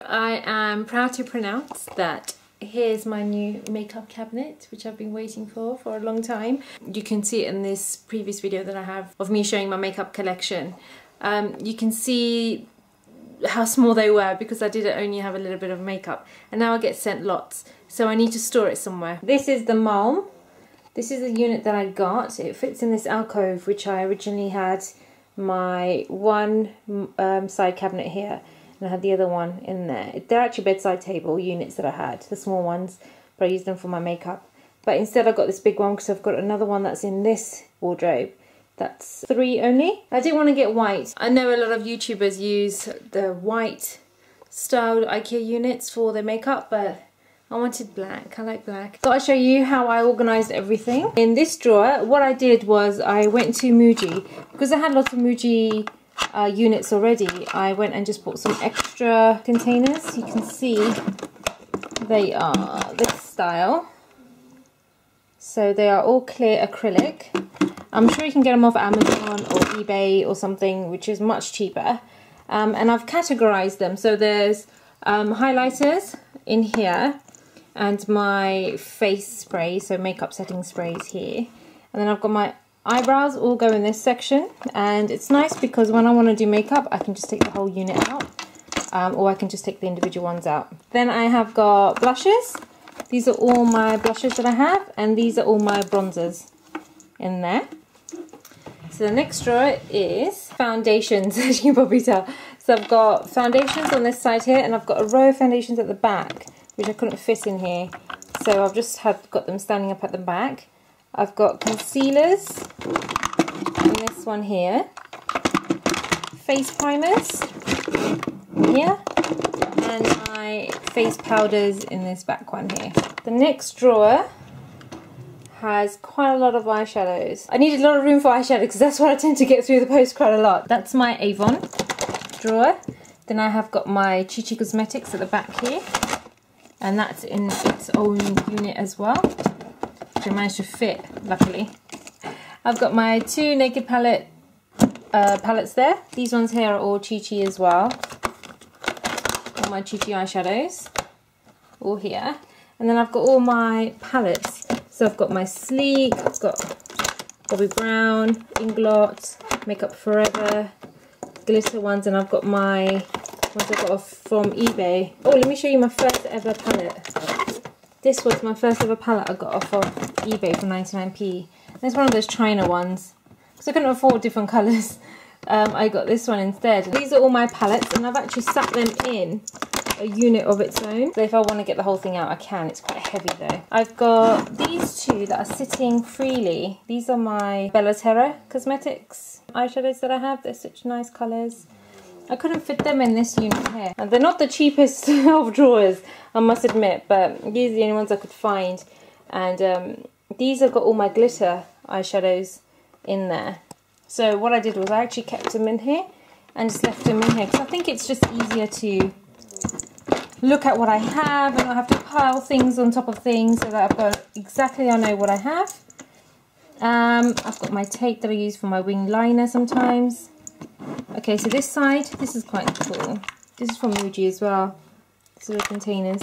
I am proud to pronounce that here's my new makeup cabinet, which I've been waiting for a long time. You can see it in this previous video that I have of me showing my makeup collection. You can see how small they were because I did only have a little bit of makeup, and now I get sent lots, so I need to store it somewhere. This is the Malm. This is the unit that I got. It fits in this alcove, which I originally had my one side cabinet here, and I had the other one in there. They're actually bedside table units that I had, the small ones, but I used them for my makeup. But instead I got this big one because I've got another one that's in this wardrobe. That's 3 only. I didn't want to get white. I know a lot of YouTubers use the white styled IKEA units for their makeup, but I wanted black. I like black. So I'll show you how I organised everything. In this drawer, what I did was I went to MUSIK. Because I had lots of MUSIK units already, I went and just bought some extra containers. You can see they are this style. So they are all clear acrylic. I'm sure you can get them off Amazon or eBay or something, which is much cheaper. And I've categorized them. So there's highlighters in here and my face spray, so makeup setting sprays here. And then I've got my eyebrows all go in this section. And it's nice because when I want to do makeup, I can just take the whole unit out. Or I can just take the individual ones out. Then I have got blushes. These are all my blushes that I have. And these are all my bronzers in there. So the next drawer is foundations, as you can probably tell. So I've got foundations on this side here, and I've got a row of foundations at the back, which I couldn't fit in here. So I've just got them standing up at the back. I've got concealers in this one here, face primers here, and my face powders in this back one here. The next drawer has quite a lot of eyeshadows. I needed a lot of room for eyeshadow because that's what I tend to get through the post quite a lot. That's my Avon drawer. Then I have got my Chi Chi Cosmetics at the back here, and that's in its own unit as well, which I managed to fit, luckily. I've got my 2 Naked palettes there. These ones here are all Chi Chi as well. All my Chi Chi eyeshadows, all here. And then I've got all my palettes. So I've got my Sleek, I've got Bobbi Brown, Inglot, Makeup Forever, glitter ones, and I've got my ones I got off from eBay. Oh, let me show you my first ever palette. This was my first ever palette I got off of eBay for 99p. It's one of those China ones. Because I couldn't afford different colours, I got this one instead. These are all my palettes, and I've actually sat them in a unit of its own. So if I want to get the whole thing out, I can. It's quite heavy though. I've got these 2 that are sitting freely. These are my Terra cosmetics eyeshadows that I have. They're such nice colours. I couldn't fit them in this unit here. And they're not the cheapest of drawers, I must admit, but these are the only ones I could find. And these have got all my glitter eyeshadows in there. So what I did was I actually kept them in here and just left them in here because I think it's just easier to look at what I have and not have to pile things on top of things, so that I've got exactly, I know what I have. I've got my tape that I use for my wing liner sometimes. Okay, so this side, this is quite cool. This is from MUSIK as well. These are the containers.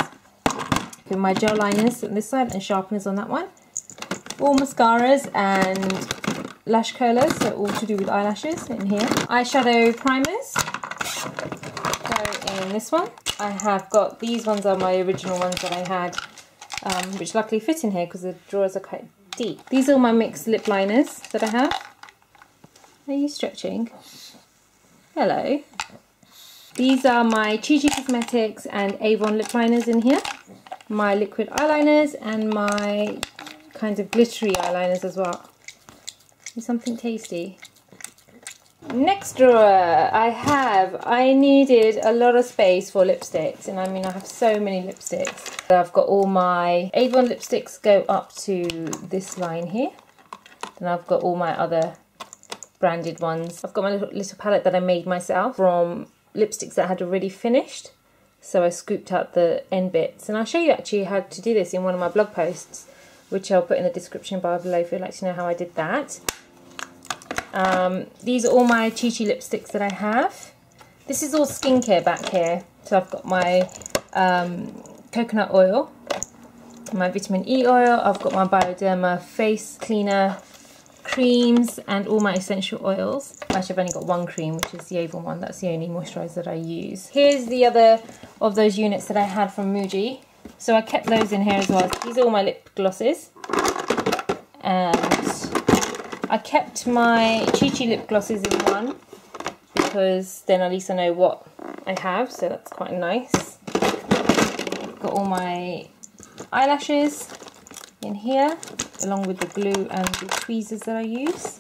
Okay, my gel liners on this side and sharpeners on that one. All mascaras and lash curlers, so all to do with eyelashes in here. Eyeshadow primers go in this one. I have got, these ones are my original ones that I had, which luckily fit in here because the drawers are quite deep. These are all my mixed lip liners that I have. Are you stretching? Hello. These are my Chi Chi Cosmetics and Avon lip liners in here. My liquid eyeliners and my kind of glittery eyeliners as well. Is something tasty. Next drawer, I needed a lot of space for lipsticks, and I mean I have so many lipsticks. So I've got all my Avon lipsticks go up to this line here, and I've got all my other branded ones. I've got my little palette that I made myself from lipsticks that I had already finished, so I scooped out the end bits, and I'll show you actually how to do this in one of my blog posts, which I'll put in the description bar below if you'd like to know how I did that. These are all my Chi Chi lipsticks that I have. This is all skincare back here. So I've got my coconut oil, my vitamin E oil, I've got my Bioderma face cleaner creams, and all my essential oils. Actually, I've only got one cream, which is the Avon one. That's the only moisturiser that I use. Here's the other of those units that I had from Muji. So I kept those in here as well. These are all my lip glosses. And I kept my Chi Chi lip glosses in one, because then at least I know what I have, so that's quite nice. Got all my eyelashes in here, along with the glue and the tweezers that I use.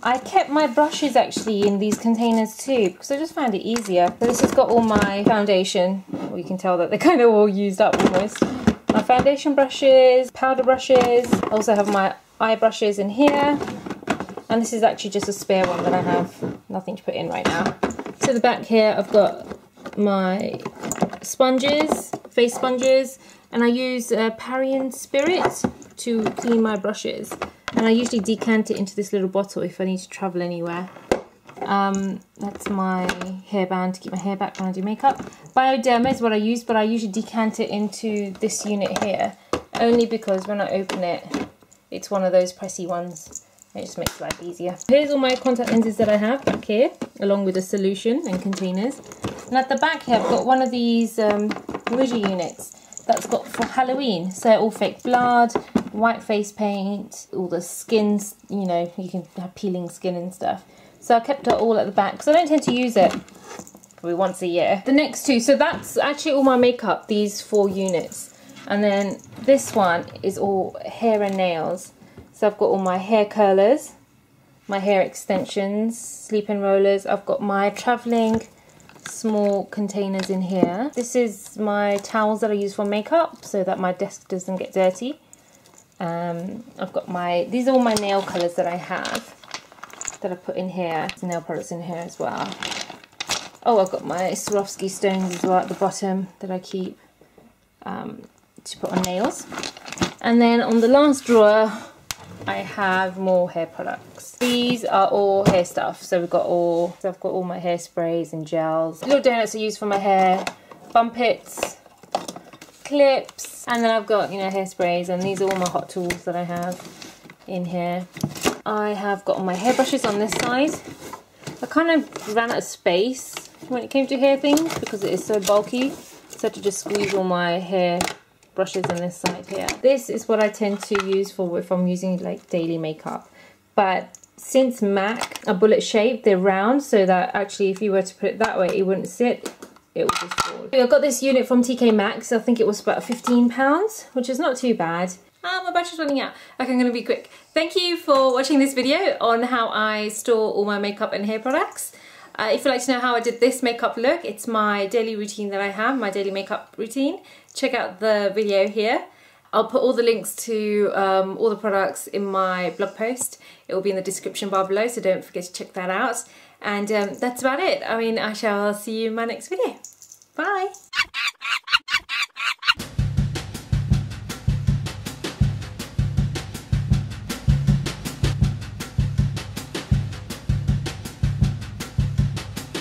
I kept my brushes actually in these containers too, because I just found it easier. So this has got all my foundation. Well, you can tell that they're kind of all used up almost. My foundation brushes, powder brushes. I also have my eye brushes in here. And this is actually just a spare one that I have nothing to put in right now. To the back here, I've got my sponges, face sponges, and I use Parian Spirit to clean my brushes. And I usually decant it into this little bottle if I need to travel anywhere. That's my hairband to keep my hair back when I do makeup. Bioderma is what I use, but I usually decant it into this unit here, only because when I open it, it's one of those pressy ones. It just makes life easier. Here's all my contact lenses that I have back here, along with a solution and containers. And at the back here, I've got one of these Muji units that's got for Halloween. So all fake blood, white face paint, all the skins, you know, you can have peeling skin and stuff. So I kept it all at the back, because I don't tend to use it probably once a year. The next two, so that's actually all my makeup, these 4 units. And then this one is all hair and nails. So I've got all my hair curlers, my hair extensions, sleep-in rollers. I've got my travelling small containers in here. This is my towels that I use for makeup so that my desk doesn't get dirty. I've got these are all my nail colours that I have that I put in here. Nail products in here as well. Oh, I've got my Swarovski stones as well at the bottom that I keep to put on nails. And then on the last drawer, I have more hair products. These are all hair stuff. So I've got all my hairsprays and gels. Little donuts I use for my hair, bumpets, clips, and then I've got, you know, hairsprays, and these are all my hot tools that I have in here. I have got all my hairbrushes on this side. I kind of ran out of space when it came to hair things because it is so bulky. So I had to just squeeze all my hair brushes on this side here. This is what I tend to use for if I'm using like daily makeup. But since MAC are bullet shaped, they're round, so that actually if you were to put it that way, it wouldn't sit. It would just fall. I got this unit from TK Maxx. I think it was about £15, which is not too bad. My battery's running out. Okay, I'm going to be quick. Thank you for watching this video on how I store all my makeup and hair products. If you'd like to know how I did this makeup look, it's my daily routine that I have, my daily makeup routine. Check out the video here. I'll put all the links to all the products in my blog post. It will be in the description bar below, so don't forget to check that out. And that's about it. I mean, I shall see you in my next video. Bye!